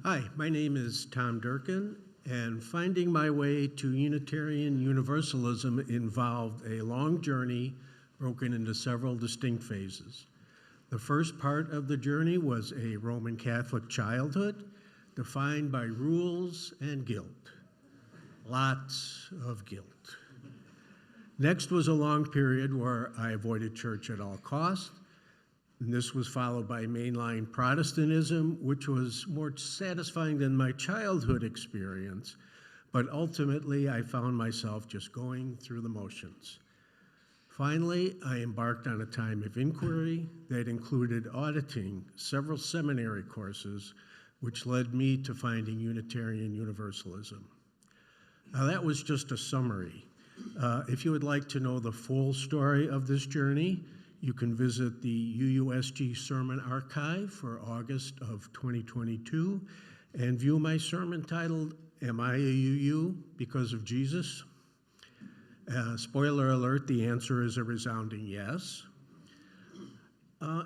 Hi, my name is Tom Durkin, and finding my way to Unitarian Universalism involved a long journey broken into several distinct phases. The first part of the journey was a Roman Catholic childhood defined by rules and guilt. Lots of guilt. Next was a long period where I avoided church at all costs. And this was followed by mainline Protestantism, which was more satisfying than my childhood experience. But ultimately, I found myself just going through the motions. Finally, I embarked on a time of inquiry that included auditing several seminary courses, which led me to finding Unitarian Universalism. Now, that was just a summary. If you would like to know the full story of this journey, you can visit the UUSG Sermon Archive for August of 2022 and view my sermon titled, Am I a UU Because of Jesus? Spoiler alert, the answer is a resounding yes.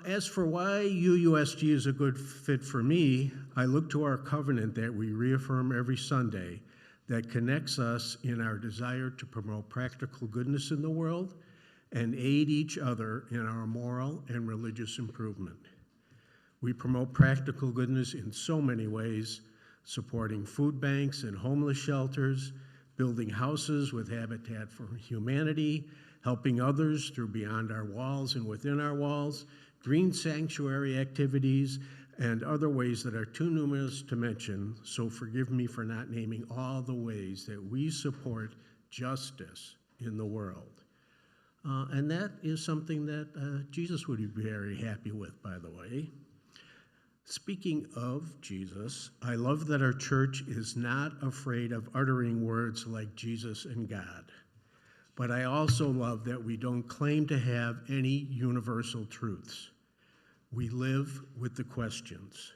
As for why UUSG is a good fit for me, I look to our covenant that we reaffirm every Sunday that connects us in our desire to promote practical goodness in the world and aid each other in our moral and religious improvement. We promote practical goodness in so many ways, supporting food banks and homeless shelters, building houses with Habitat for Humanity, helping others through beyond our walls and within our walls, green sanctuary activities, and other ways that are too numerous to mention, so forgive me for not naming all the ways that we support justice in the world. And that is something that Jesus would be very happy with, by the way. Speaking of Jesus, I love that our church is not afraid of uttering words like Jesus and God. But I also love that we don't claim to have any universal truths. We live with the questions.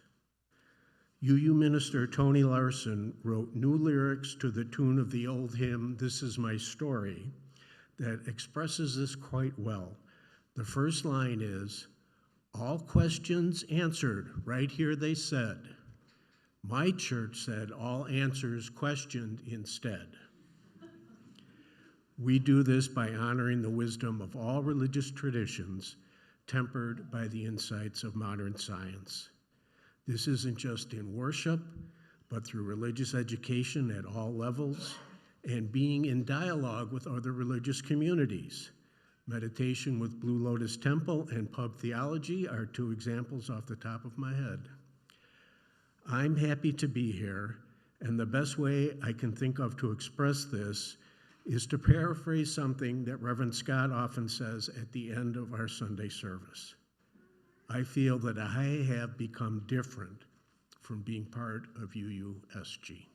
UU minister Tony Larson wrote new lyrics to the tune of the old hymn, This Is My Story, that expresses this quite well. The first line is, all questions answered, right here they said. My church said all answers questioned instead. We do this by honoring the wisdom of all religious traditions, tempered by the insights of modern science. This isn't just in worship, but through religious education at all levels, and being in dialogue with other religious communities. Meditation with Blue Lotus Temple and Pub Theology are two examples off the top of my head. I'm happy to be here, and the best way I can think of to express this is to paraphrase something that Reverend Scott often says at the end of our Sunday service. I feel that I have become different from being part of UUSG.